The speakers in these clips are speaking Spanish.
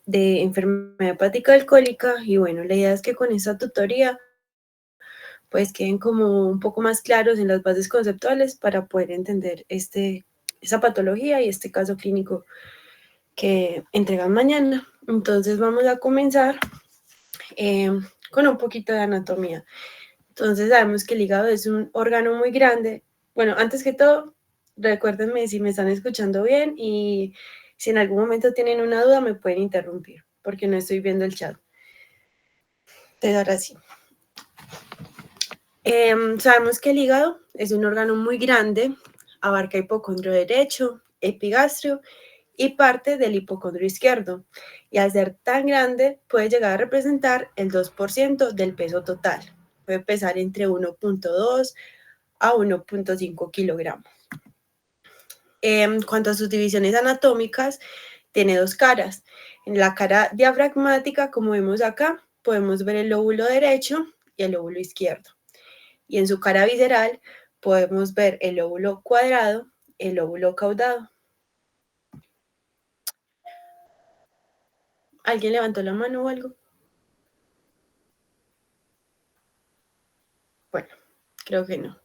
de enfermedad hepática alcohólica y bueno, la idea es que con esta tutoría pues queden como un poco más claros en las bases conceptuales para poder entender esa patología y este caso clínico que entregan mañana. Entonces vamos a comenzar con un poquito de anatomía. Entonces sabemos que el hígado es un órgano muy grande. Bueno, antes que todo, recuérdenme si me están escuchando bien y si en algún momento tienen una duda me pueden interrumpir porque no estoy viendo el chat. Entonces ahora sí. Sabemos que el hígado es un órgano muy grande, abarca hipocondrio derecho, epigastrio y parte del hipocondrio izquierdo. Y al ser tan grande puede llegar a representar el 2% del peso total. Puede pesar entre 1.2 a 1.5 kilogramos. En cuanto a sus divisiones anatómicas, tiene dos caras. En la cara diafragmática, como vemos acá, podemos ver el lóbulo derecho y el lóbulo izquierdo. Y en su cara visceral podemos ver el lóbulo cuadrado, el lóbulo caudado. ¿Alguien levantó la mano o algo? Bueno, creo que no.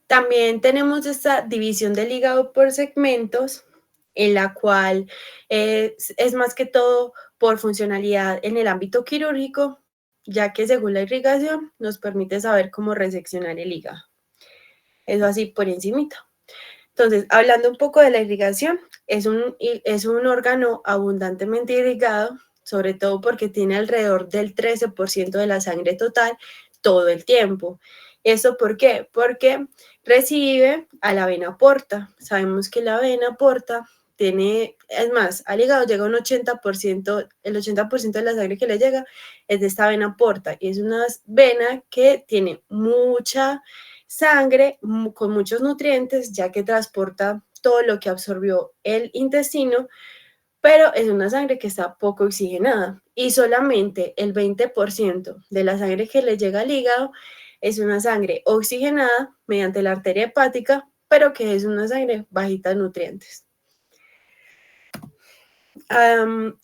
También tenemos esta división del hígado por segmentos, en la cual es más que todo por funcionalidad en el ámbito quirúrgico, ya que según la irrigación nos permite saber cómo reseccionar el hígado. Eso así por encimita. Entonces, hablando un poco de la irrigación, es un órgano abundantemente irrigado, sobre todo porque tiene alrededor del 13% de la sangre total todo el tiempo. ¿Eso por qué? Porque recibe a la vena porta. Sabemos que la vena porta tiene, es más, al hígado llega un 80%, el 80% de la sangre que le llega es de esta vena porta y es una vena que tiene mucha sangre con muchos nutrientes, ya que transporta todo lo que absorbió el intestino, pero es una sangre que está poco oxigenada y solamente el 20% de la sangre que le llega al hígado es una sangre oxigenada mediante la arteria hepática, pero que es una sangre bajita en nutrientes.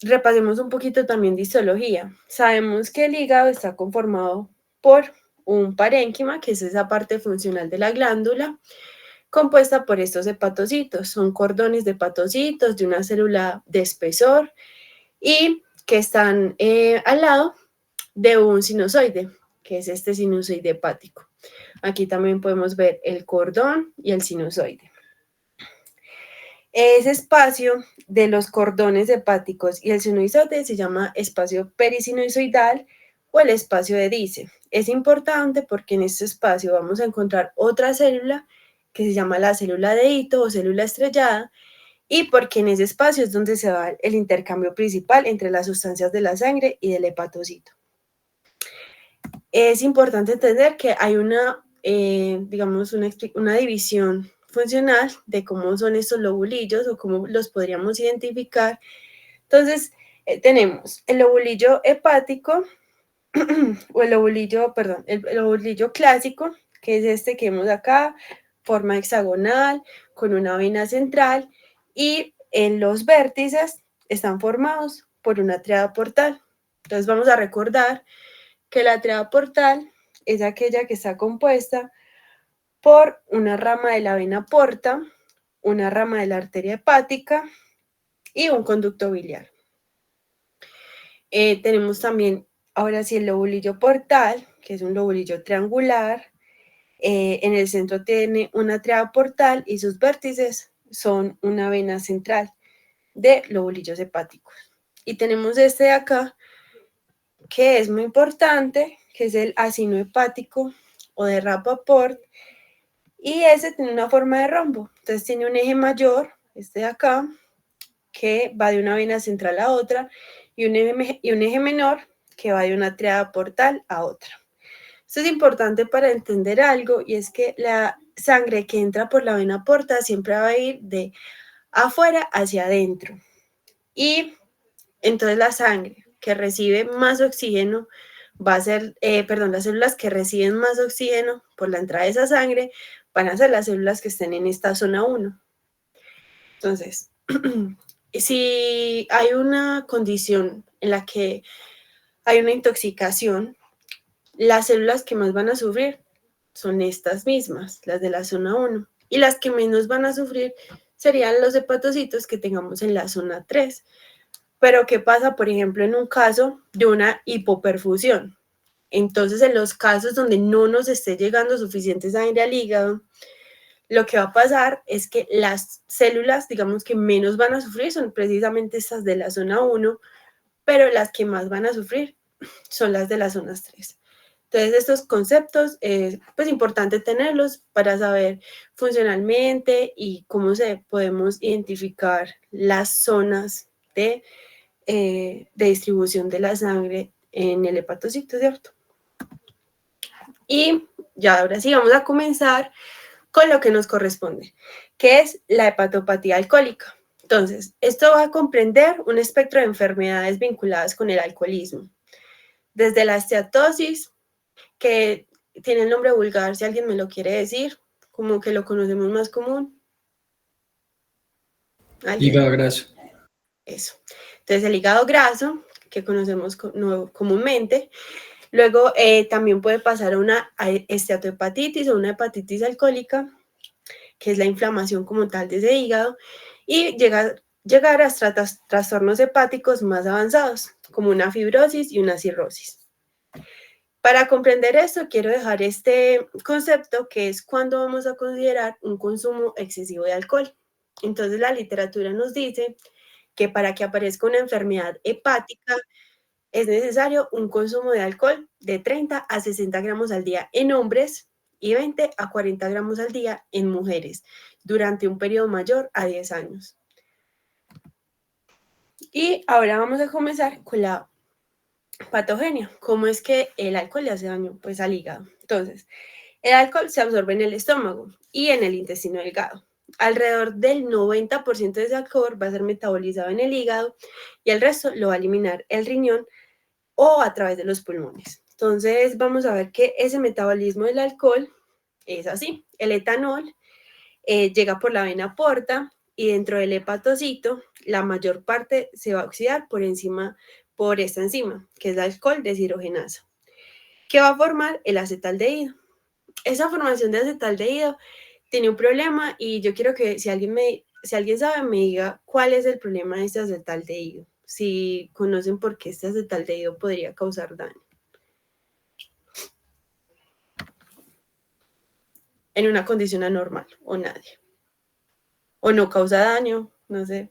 Repasemos un poquito también de histología. Sabemos que el hígado está conformado por un parénquima, que es esa parte funcional de la glándula, compuesta por estos hepatocitos. Son cordones de hepatocitos de una célula de espesor y que están al lado de un sinusoide, que es este sinusoide hepático. Aquí también podemos ver el cordón y el sinusoide. Ese espacio de los cordones hepáticos y el sinusoide se llama espacio perisinusoidal o el espacio de Dice. Es importante porque en este espacio vamos a encontrar otra célula que se llama la célula de hito o célula estrellada y porque en ese espacio es donde se da el intercambio principal entre las sustancias de la sangre y del hepatocito. Es importante entender que hay digamos, una división funcional de cómo son estos lobulillos o cómo los podríamos identificar. Entonces, tenemos el lobulillo hepático o el lobulillo clásico, que es este que vemos acá, forma hexagonal, con una vena central, y en los vértices están formados por una triada portal. Entonces vamos a recordar que la triada portal es aquella que está compuesta por una rama de la vena porta, una rama de la arteria hepática y un conducto biliar. Tenemos también, ahora sí, el lobulillo portal, que es un lobulillo triangular. En el centro tiene una triada portal y sus vértices son una vena central de lobulillos hepáticos. Y tenemos este de acá, que es muy importante, que es el acino hepático o de Rappaport, y ese tiene una forma de rombo. Entonces tiene un eje mayor, este de acá, que va de una vena central a otra, y un eje menor que va de una triada portal a otra. Esto es importante para entender algo, y es que la sangre que entra por la vena porta siempre va a ir de afuera hacia adentro. Y entonces la sangre que recibe más oxígeno va a ser, las células que reciben más oxígeno por la entrada de esa sangre van a ser las células que estén en esta zona 1. Entonces, Si hay una condición en la que hay una intoxicación, las células que más van a sufrir son estas mismas, las de la zona 1, y las que menos van a sufrir serían los hepatocitos que tengamos en la zona 3. Pero, ¿qué pasa, por ejemplo, en un caso de una hipoperfusión? Entonces, en los casos donde no nos esté llegando suficiente sangre al hígado, lo que va a pasar es que las células, digamos, que menos van a sufrir son precisamente estas de la zona 1, pero las que más van a sufrir son las de las zonas 3. Entonces, estos conceptos es pues importante tenerlos para saber funcionalmente y cómo se podemos identificar las zonas de distribución de la sangre en el hepatocito, ¿cierto? Y ya ahora sí vamos a comenzar con lo que nos corresponde, que es la hepatopatía alcohólica. Entonces, esto va a comprender un espectro de enfermedades vinculadas con el alcoholismo, desde la esteatosis, que tiene el nombre vulgar, si alguien me lo quiere decir, como que lo conocemos más común. ¿Alguien? Hígado graso. Eso. Entonces, el hígado graso, que conocemos comúnmente. Luego, también puede pasar a una esteatohepatitis o una hepatitis alcohólica, que es la inflamación como tal de ese hígado, y llegar a trastornos hepáticos más avanzados, como una fibrosis y una cirrosis. Para comprender esto, quiero dejar este concepto, que es cuando vamos a considerar un consumo excesivo de alcohol. Entonces, la literatura nos dice que para que aparezca una enfermedad hepática es necesario un consumo de alcohol de 30 a 60 gramos al día en hombres y 20 a 40 gramos al día en mujeres durante un periodo mayor a 10 años. Y ahora vamos a comenzar con la patogenia. ¿Cómo es que el alcohol le hace daño? Pues al hígado. Entonces, el alcohol se absorbe en el estómago y en el intestino delgado. Alrededor del 90% de ese alcohol va a ser metabolizado en el hígado y el resto lo va a eliminar el riñón o a través de los pulmones. Entonces, vamos a ver que ese metabolismo del alcohol es así. El etanol llega por la vena porta y dentro del hepatocito la mayor parte se va a oxidar por esta enzima, que es la alcohol deshidrogenasa, que va a formar el acetaldehído. Esa formación de acetaldehído tiene un problema y yo quiero que si alguien sabe me diga cuál es el problema de este acetaldehído, si conocen por qué este acetaldehído podría causar daño en una condición anormal, o nadie, o no causa daño, no sé.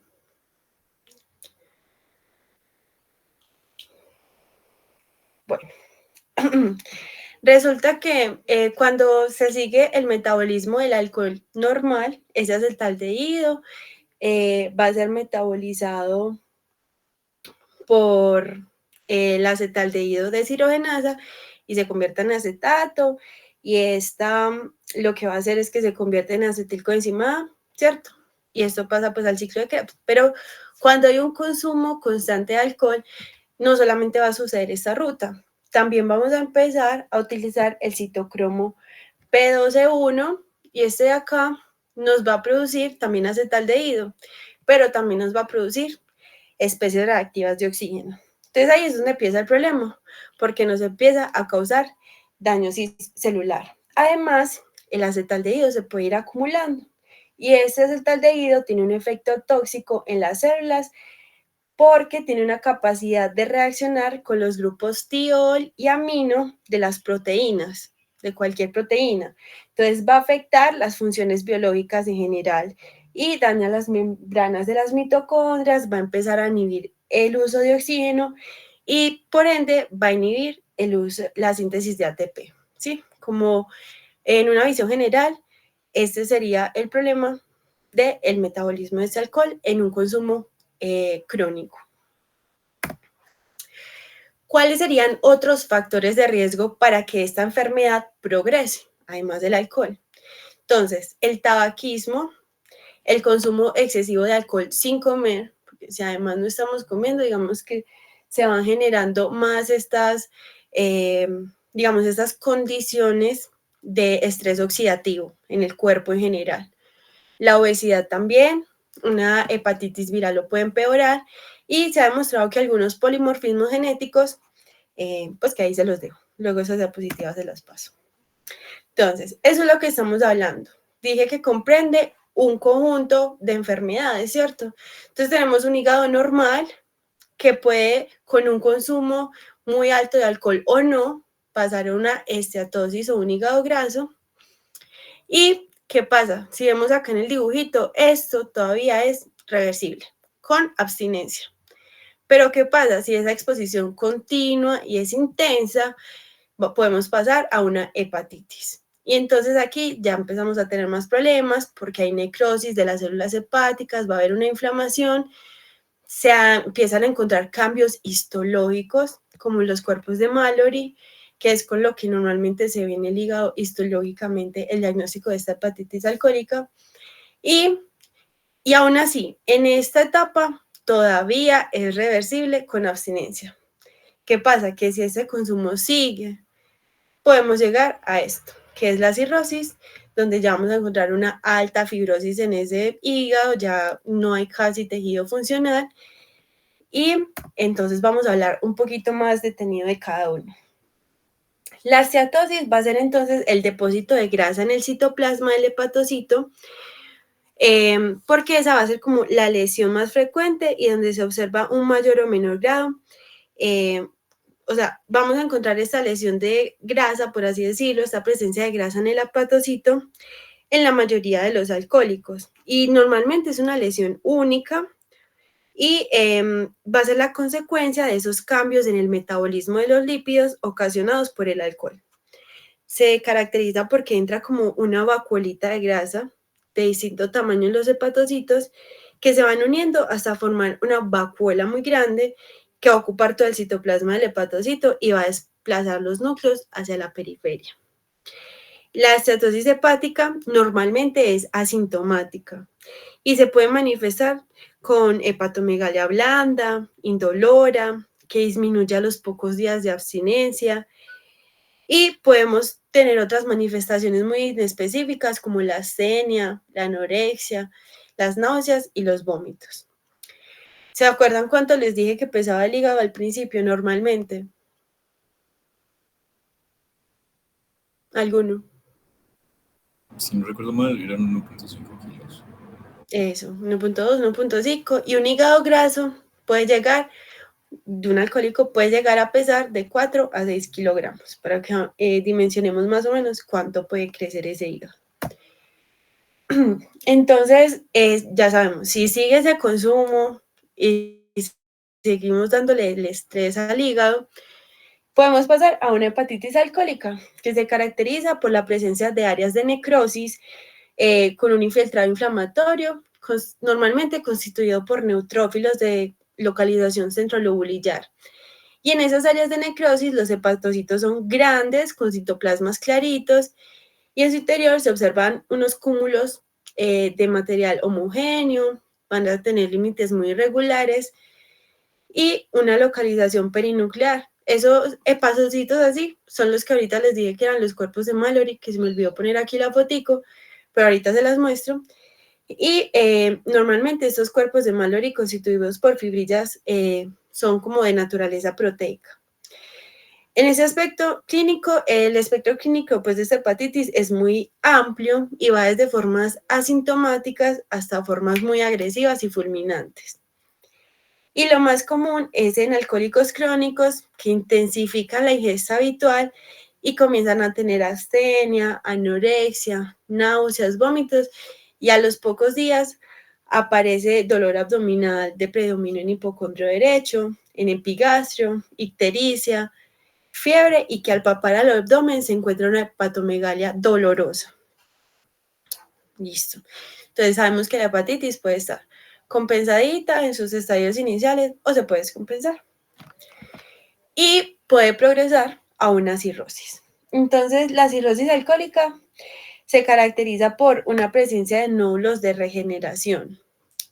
Bueno, resulta que cuando se sigue el metabolismo del alcohol normal, ese acetaldehído va a ser metabolizado por el acetaldehído deshidrogenasa y se convierte en acetato, y esta lo que va a hacer es que se convierte en acetilcoenzima A, ¿cierto? Y esto pasa pues al ciclo de Krebs. Pero cuando hay un consumo constante de alcohol, no solamente va a suceder esta ruta, también vamos a empezar a utilizar el citocromo P12.1 y este de acá nos va a producir también acetaldehído, pero también nos va a producir especies reactivas de oxígeno. Entonces ahí es donde empieza el problema, porque nos empieza a causar daño celular. Además, el acetaldehído se puede ir acumulando y este acetaldehído tiene un efecto tóxico en las células porque tiene una capacidad de reaccionar con los grupos tiol y amino de las proteínas, de cualquier proteína. Entonces va a afectar las funciones biológicas en general y daña las membranas de las mitocondrias, va a empezar a inhibir el uso de oxígeno y por ende va a inhibir la síntesis de ATP, ¿sí? Como en una visión general, este sería el problema del metabolismo de este alcohol en un consumo crónico. ¿Cuáles serían otros factores de riesgo para que esta enfermedad progrese, además del alcohol? Entonces, el tabaquismo, el consumo excesivo de alcohol sin comer, porque si además no estamos comiendo, digamos que se van generando más estas condiciones de estrés oxidativo en el cuerpo en general. La obesidad también, una hepatitis viral lo puede empeorar y se ha demostrado que algunos polimorfismos genéticos, pues que ahí se los dejo. Luego esas diapositivas se las paso. Entonces, eso es lo que estamos hablando. Dije que comprende un conjunto de enfermedades, ¿cierto? Entonces tenemos un hígado normal que puede, con un consumo muy alto de alcohol o no, pasar a una esteatosis o un hígado graso. ¿Y qué pasa? Si vemos acá en el dibujito, esto todavía es reversible con abstinencia. Pero ¿qué pasa? Si esa exposición continua y es intensa, podemos pasar a una hepatitis. Y entonces aquí ya empezamos a tener más problemas porque hay necrosis de las células hepáticas, va a haber una inflamación, empiezan a encontrar cambios histológicos como los cuerpos de Mallory, que es con lo que normalmente se ve en el hígado histológicamente el diagnóstico de esta hepatitis alcohólica. Y aún así, en esta etapa todavía es reversible con abstinencia. ¿Qué pasa? Que si ese consumo sigue, podemos llegar a esto, que es la cirrosis, donde ya vamos a encontrar una alta fibrosis en ese hígado, ya no hay casi tejido funcional. Y entonces vamos a hablar un poquito más detenido de cada uno. La esteatosis va a ser entonces el depósito de grasa en el citoplasma del hepatocito, porque esa va a ser como la lesión más frecuente y donde se observa un mayor o menor grado. O sea, vamos a encontrar esta lesión de grasa, por así decirlo, esta presencia de grasa en el hepatocito en la mayoría de los alcohólicos. Y normalmente es una lesión única y va a ser la consecuencia de esos cambios en el metabolismo de los lípidos ocasionados por el alcohol. Se caracteriza porque entra como una vacuolita de grasa de distinto tamaño en los hepatocitos que se van uniendo hasta formar una vacuola muy grande que va a ocupar todo el citoplasma del hepatocito y va a desplazar los núcleos hacia la periferia. La esteatosis hepática normalmente es asintomática y se puede manifestar con hepatomegalia blanda, indolora, que disminuye a los pocos días de abstinencia, y podemos tener otras manifestaciones muy específicas como la astenia, la anorexia, las náuseas y los vómitos. ¿Se acuerdan cuánto les dije que pesaba el hígado al principio normalmente? ¿Alguno? Si no recuerdo mal, eran 1.5 kilos. Eso, 1.2, 1.5. Y un hígado graso puede llegar, de un alcohólico puede llegar a pesar de 4 a 6 kilogramos, para que dimensionemos más o menos cuánto puede crecer ese hígado. Entonces, ya sabemos, si sigue ese consumo y seguimos dándole el estrés al hígado, podemos pasar a una hepatitis alcohólica, que se caracteriza por la presencia de áreas de necrosis con un infiltrado inflamatorio, normalmente constituido por neutrófilos de localización centrolobulillar. Y en esas áreas de necrosis, los hepatocitos son grandes, con citoplasmas claritos, y en su interior se observan unos cúmulos de material homogéneo, van a tener límites muy irregulares y una localización perinuclear. Esos hepatocitos así son los que ahorita les dije que eran los cuerpos de Mallory, que se me olvidó poner aquí la fotico, pero ahorita se las muestro. Y normalmente estos cuerpos de Mallory constituidos por fibrillas son como de naturaleza proteica. En ese aspecto clínico, el espectro clínico pues, de esta hepatitis es muy amplio y va desde formas asintomáticas hasta formas muy agresivas y fulminantes. Y lo más común es en alcohólicos crónicos que intensifican la ingesta habitual y comienzan a tener astenia, anorexia, náuseas, vómitos, y a los pocos días aparece dolor abdominal de predominio en hipocondrio derecho, en epigastrio, ictericia, fiebre y que al palpar al abdomen se encuentra una hepatomegalia dolorosa. Listo. Entonces sabemos que la hepatitis puede estar compensadita en sus estadios iniciales o se puede descompensar. Y puede progresar a una cirrosis. Entonces la cirrosis alcohólica se caracteriza por una presencia de nódulos de regeneración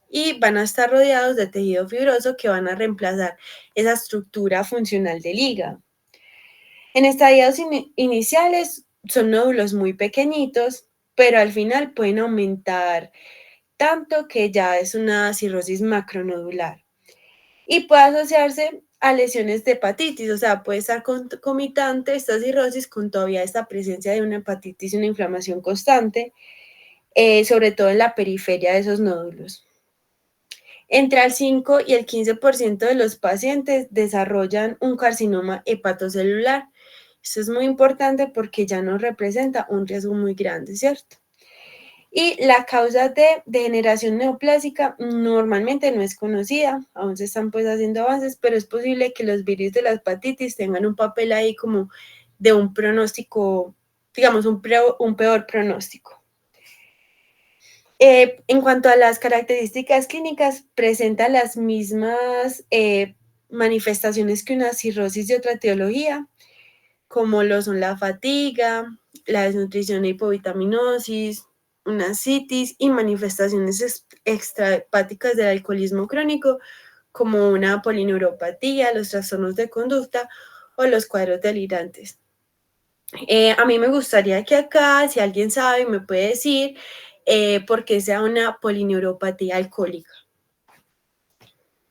y van a estar rodeados de tejido fibroso que van a reemplazar esa estructura funcional del hígado. En estadios iniciales son nódulos muy pequeñitos, pero al final pueden aumentar tanto que ya es una cirrosis macronodular. Y puede asociarse a lesiones de hepatitis, o sea, puede estar concomitante esta cirrosis con todavía esta presencia de una hepatitis y una inflamación constante, sobre todo en la periferia de esos nódulos. Entre el 5 y el 15% de los pacientes desarrollan un carcinoma hepatocelular. Esto es muy importante porque ya nos representa un riesgo muy grande, ¿cierto? Y la causa de degeneración neoplásica normalmente no es conocida, aún se están pues haciendo avances, pero es posible que los virus de la hepatitis tengan un papel ahí como de un pronóstico, digamos, un peor pronóstico. En cuanto a las características clínicas, presenta las mismas manifestaciones que una cirrosis de otra etiología, como lo son la fatiga, la desnutrición e hipovitaminosis, una citis y manifestaciones extrahepáticas del alcoholismo crónico, como una polineuropatía, los trastornos de conducta o los cuadros delirantes. A mí me gustaría que acá, si alguien sabe, me puede decir por qué sea una polineuropatía alcohólica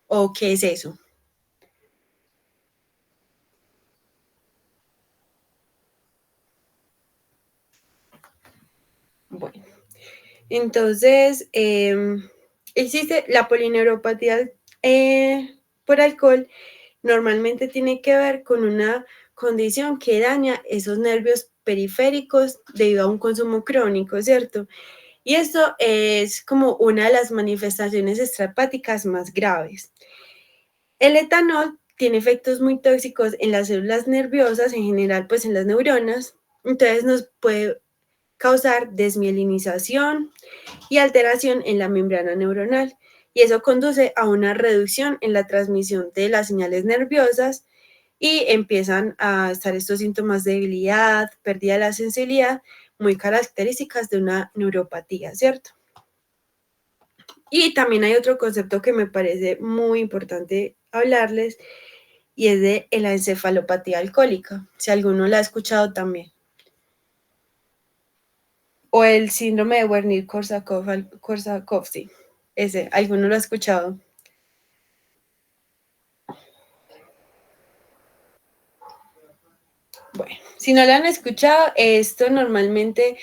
o qué es eso. Bueno, entonces existe la polineuropatía por alcohol, normalmente tiene que ver con una condición que daña esos nervios periféricos debido a un consumo crónico, ¿cierto? Y esto es como una de las manifestaciones extrahepáticas más graves. El etanol tiene efectos muy tóxicos en las células nerviosas, en general, pues en las neuronas, entonces nos puede causar desmielinización y alteración en la membrana neuronal, y eso conduce a una reducción en la transmisión de las señales nerviosas y empiezan a estar estos síntomas de debilidad, pérdida de la sensibilidad, muy características de una neuropatía, ¿cierto? Y también hay otro concepto que me parece muy importante hablarles y es de la encefalopatía alcohólica, si alguno la ha escuchado también. O el síndrome de Wernicke-Korsakoff, sí, ese, ¿alguno lo ha escuchado? Bueno, si no lo han escuchado, esto normalmente,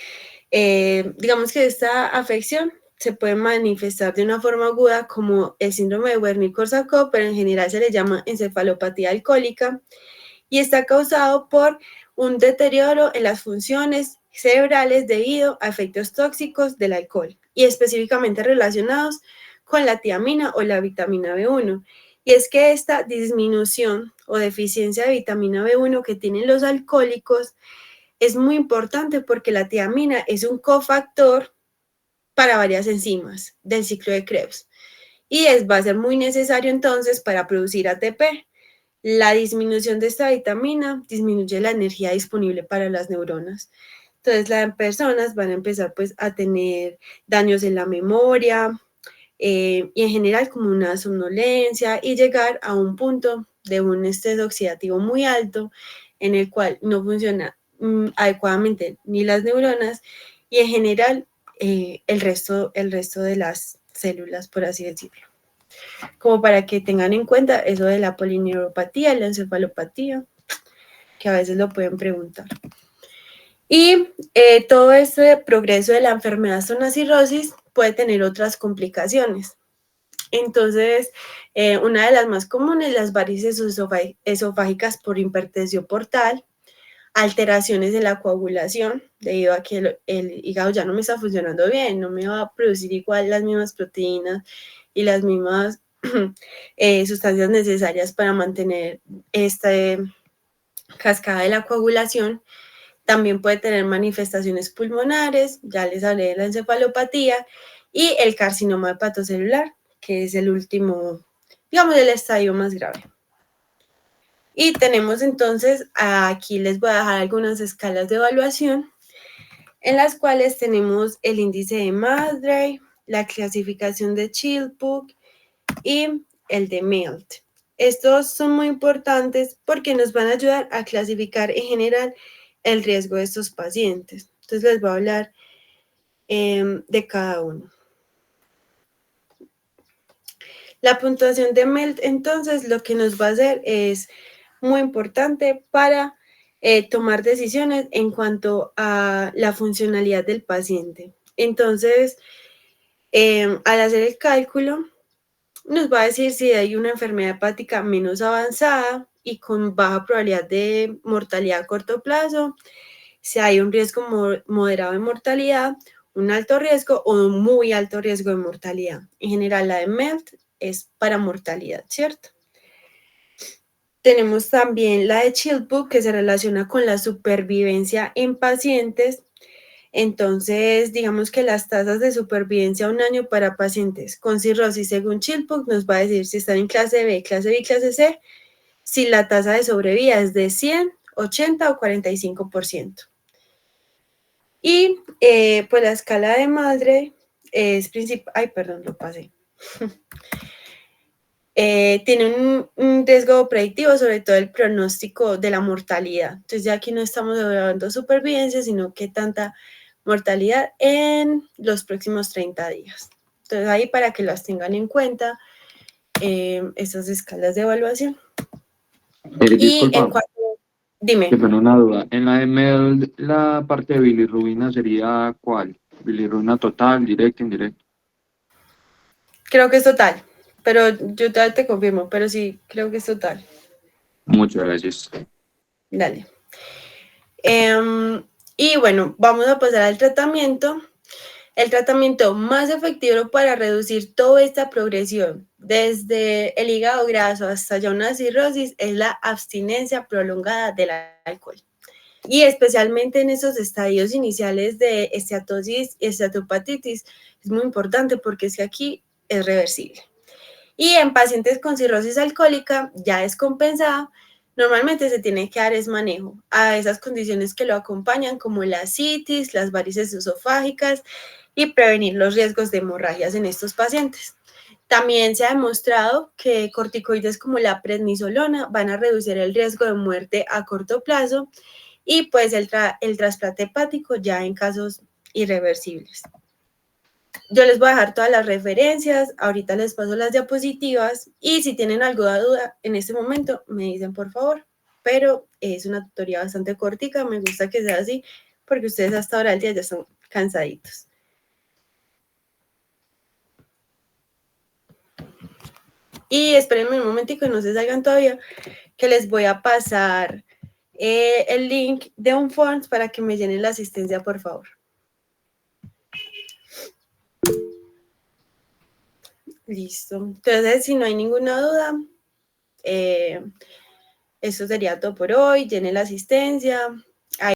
digamos que esta afección se puede manifestar de una forma aguda como el síndrome de Wernicke-Korsakoff, pero en general se le llama encefalopatía alcohólica y está causado por un deterioro en las funciones cerebrales debido a efectos tóxicos del alcohol y específicamente relacionados con la tiamina o la vitamina B1. Y es que esta disminución o deficiencia de vitamina B1 que tienen los alcohólicos es muy importante porque la tiamina es un cofactor para varias enzimas del ciclo de Krebs y va a ser muy necesario entonces para producir ATP. La disminución de esta vitamina disminuye la energía disponible para las neuronas. Entonces las personas van a empezar pues a tener daños en la memoria y en general como una somnolencia y llegar a un punto de un estrés oxidativo muy alto en el cual no funciona adecuadamente ni las neuronas y en general el resto de las células, por así decirlo. Como para que tengan en cuenta eso de la polineuropatía, la encefalopatía, que a veces lo pueden preguntar. Y todo este progreso de la enfermedad zona cirrosis puede tener otras complicaciones. Entonces, una de las más comunes, las varices esofágicas por hipertensión portal, alteraciones de la coagulación, debido a que el hígado ya no me está funcionando bien, no me va a producir igual las mismas proteínas y las mismas sustancias necesarias para mantener esta cascada de la coagulación. También puede tener manifestaciones pulmonares, ya les hablé de la encefalopatía, y el carcinoma hepatocelular, que es el último, digamos, el estadio más grave. Y tenemos entonces, aquí les voy a dejar algunas escalas de evaluación, en las cuales tenemos el índice de Maddrey, la clasificación de Chilpuk y el de MELT. Estos son muy importantes porque nos van a ayudar a clasificar en general el riesgo de estos pacientes. Entonces les voy a hablar de cada uno. La puntuación de MELT, entonces, lo que nos va a hacer es muy importante para tomar decisiones en cuanto a la funcionalidad del paciente. Entonces, al hacer el cálculo, nos va a decir si hay una enfermedad hepática menos avanzada y con baja probabilidad de mortalidad a corto plazo, si hay un riesgo moderado de mortalidad, un alto riesgo o un muy alto riesgo de mortalidad. En general, la de MELT es para mortalidad, ¿cierto? Tenemos también la de Chilpuk, que se relaciona con la supervivencia en pacientes. Entonces, digamos que las tasas de supervivencia a un año para pacientes con cirrosis, según Chilpuk, nos va a decir si están en clase B, clase B y clase C, si la tasa de sobrevida es de 100, 80 o 45%. Y pues la escala de Maldry es principal. Ay, perdón, lo pasé. Tiene un riesgo predictivo, sobre todo el pronóstico de la mortalidad. Entonces, ya aquí no estamos evaluando supervivencia, sino que tanta mortalidad en los próximos 30 días. Entonces, ahí para que las tengan en cuenta, estas escalas de evaluación. Y Disculpa, en cuanto, dime. que tengo una duda. En la ML, la parte de bilirrubina sería ¿cuál? ¿Bilirrubina total, directa, indirecta? Creo que es total, pero yo te confirmo, pero sí, creo que es total. Muchas gracias. Dale. Y bueno, vamos a pasar al tratamiento. El tratamiento más efectivo para reducir toda esta progresión, desde el hígado graso hasta ya una cirrosis, es la abstinencia prolongada del alcohol. Y especialmente en esos estadios iniciales de esteatosis y esteatopatitis, es muy importante porque es que aquí es reversible. Y en pacientes con cirrosis alcohólica ya descompensada, normalmente se tiene que dar manejo a esas condiciones que lo acompañan, como la citis, las varices esofágicas, y prevenir los riesgos de hemorragias en estos pacientes. También se ha demostrado que corticoides como la prednisolona van a reducir el riesgo de muerte a corto plazo y pues el trasplante hepático ya en casos irreversibles. Yo les voy a dejar todas las referencias, ahorita les paso las diapositivas y si tienen alguna duda en este momento me dicen por favor, pero es una tutoría bastante cortica, me gusta que sea así porque ustedes hasta ahora del día ya están cansaditos. Y espérenme un momentico, no se salgan todavía, que les voy a pasar el link de un forms para que me llenen la asistencia, por favor. Listo. Entonces, si no hay ninguna duda, eso sería todo por hoy. Llenen la asistencia.